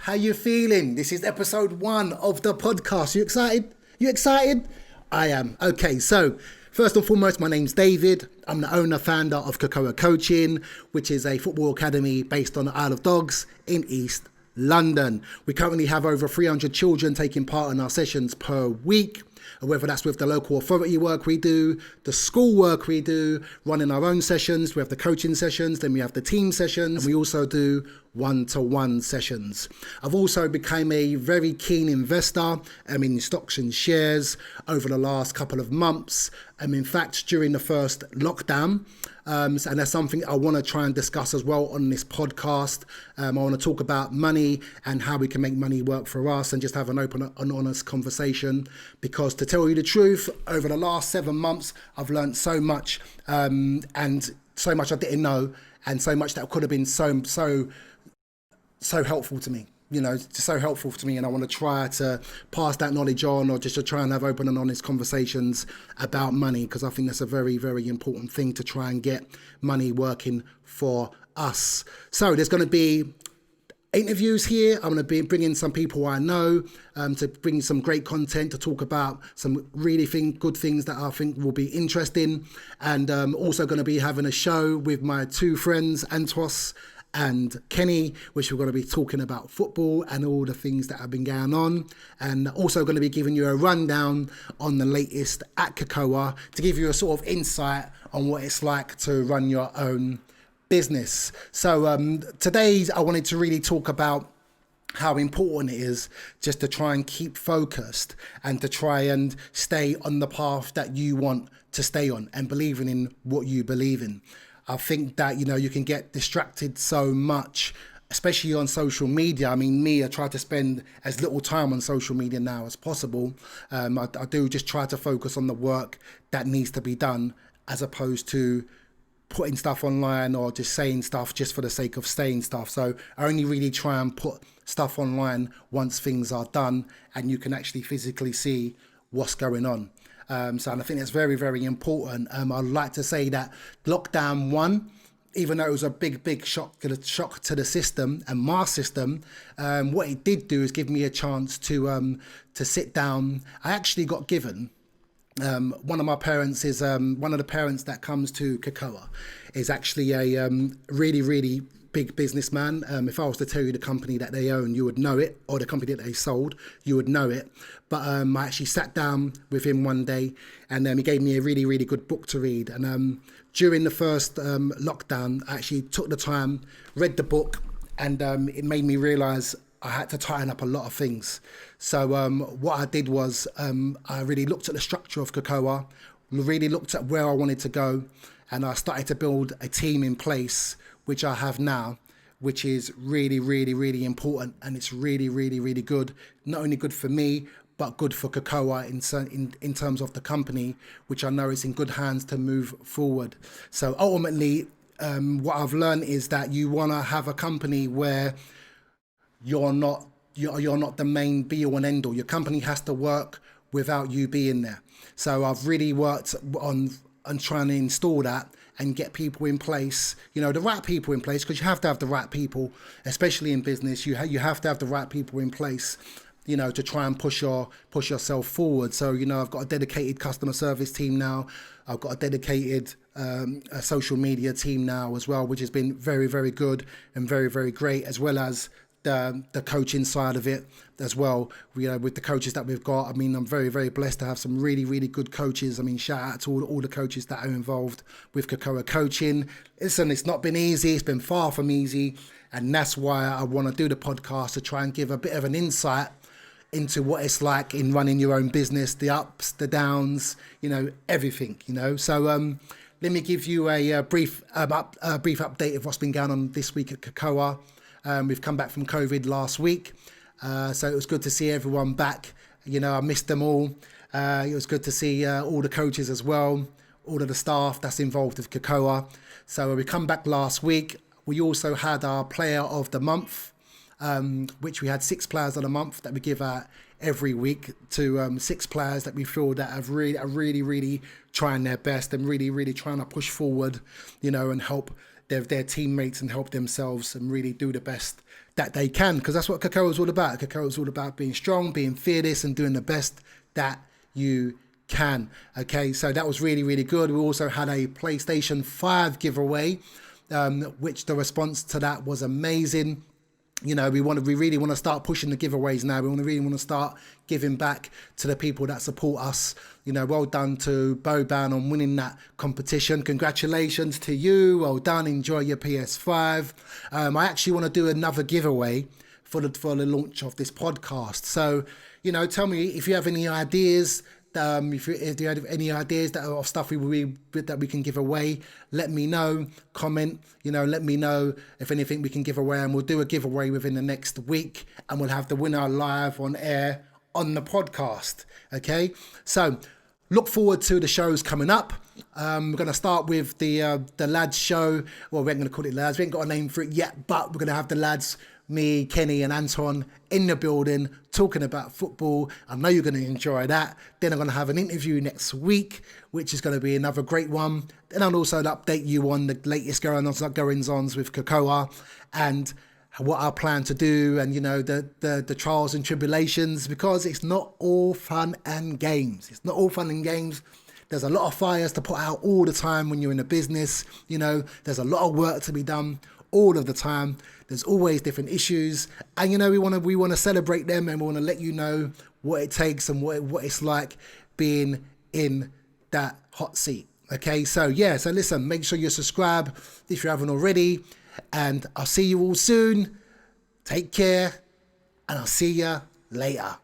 How you feeling? This is episode 1 of the podcast. You excited? You excited? I am. Okay, so first and foremost, my name's David. I'm the owner, founder of Kekoa Coaching, which is a football academy based on the Isle of Dogs in East London. We currently have over 300 children taking part in our sessions per week, whether that's with the local authority work we do, the school work we do, running our own sessions. We have the coaching sessions, then we have the team sessions, and we also do one-to-one sessions. I've also become a very keen investor in stocks and shares over the last couple of months. In fact, during the first lockdown, and that's something I want to try and discuss as well on this podcast. I want to talk about money and how we can make money work for us and just have an open and honest conversation. Because to tell you the truth, over the last 7 months, I've learned so much and so much I didn't know, and so much that could have been so helpful to me. It's so helpful to me, and I want to try to pass that knowledge on, or just to try and have open and honest conversations about money, because I think that's a very, very important thing to try and get money working for us. So there's going to be interviews here. I'm going to be bringing some people I know to bring some great content to talk about some really good things that I think will be interesting, and also going to be having a show with my 2 friends, Antos and Kenny, which we're going to be talking about football and all the things that have been going on, and also going to be giving you a rundown on the latest at Kekoa to give you a sort of insight on what it's like to run your own business. So today I wanted to really talk about how important it is just to try and keep focused and to try and stay on the path that you want to stay on and believing in what you believe in. I think that, you can get distracted so much, especially on social media. I try to spend as little time on social media now as possible. I do just try to focus on the work that needs to be done, as opposed to putting stuff online or just saying stuff just for the sake of saying stuff. So I only really try and put stuff online once things are done and you can actually physically see what's going on. And I think that's very, very important. I'd like to say that lockdown 1, even though it was a big shock to the system and my system, what it did do is give me a chance to sit down. I actually got given, one of my parents is one of the parents that comes to Kekoa is actually a really, really big businessman. If I was to tell you the company that they own, you would know it, or the company that they sold, you would know it. But I actually sat down with him one day, and he gave me a really, really good book to read. And during the first lockdown, I actually took the time, read the book, and it made me realise I had to tighten up a lot of things. So what I did was I really looked at the structure of Kekoa, really looked at where I wanted to go, and I started to build a team in place, which I have now, which is really, really, really important. And it's really, really, really good. Not only good for me, but good for Kekoa in terms of the company, which I know is in good hands to move forward. So ultimately, what I've learned is that you want to have a company where you're not the main be all and end all. Your company has to work without you being there. So I've really worked on trying to install that and get people in place, the right people in place, because you have to have the right people, especially in business. You have to have the right people in place, to try and push yourself forward. So, I've got a dedicated customer service team now. I've got a dedicated a social media team now as well, which has been very, very good and very, very great, as well as the coaching side of it as well. With the coaches that we've got, I'm very, very blessed to have some really, really good coaches. Shout out to all the coaches that are involved with Kekoa Coaching. Listen, it's not been easy. It's been far from easy. And that's why I want to do the podcast, to try and give a bit of an insight into what it's like in running your own business, the ups, the downs, everything, So let me give you a brief update of what's been going on this week at Kekoa. We've come back from COVID last week, so it was good to see everyone back. I missed them all. It was good to see all the coaches as well, all of the staff that's involved with Kekoa. So we come back last week. We also had our Player of the Month, which we had 6 players of the month that we give out every week to 6 players that we feel that are really trying their best and really trying to push forward, and help their teammates and help themselves and really do the best that they can, because that's what Kekoa is all about. Kekoa is all about being strong, being fearless, and doing the best that you can. Okay, so that was really, really good. We also had a PlayStation 5 giveaway, which the response to that was amazing. You know, we really want to start pushing the giveaways now. We really want to start giving back to the people that support us. You know, well done to Boban on winning that competition. Congratulations to you. Well done. Enjoy your PS5. I actually want to do another giveaway for the launch of this podcast. So, you know, tell me if you have any ideas. If you have any ideas of stuff that we can give away, let me know. Comment, you know, let me know if anything we can give away, and we'll do a giveaway within the next week, and we'll have the winner live on air on the podcast. Okay, so look forward to the shows coming up. We're going to start with the lads show. Well, we ain't going to call it lads. We ain't got a name for it yet, but we're going to have the lads, me, Kenny and Anton in the building talking about football. I know you're going to enjoy that. Then I'm going to have an interview next week, which is going to be another great one. Then I'll also update you on the latest goings-ons with Kekoa and what I plan to do, and, you know, the trials and tribulations, because it's not all fun and games. It's not all fun and games. There's a lot of fires to put out all the time when you're in a business. You know, there's a lot of work to be done all of the time. There's always different issues, and, you know, we want to celebrate them, and we want to let you know what it takes and what it's like being in that hot seat. Okay, so listen, make sure you subscribe if you haven't already, and I'll see you all soon. Take care, and I'll see you later.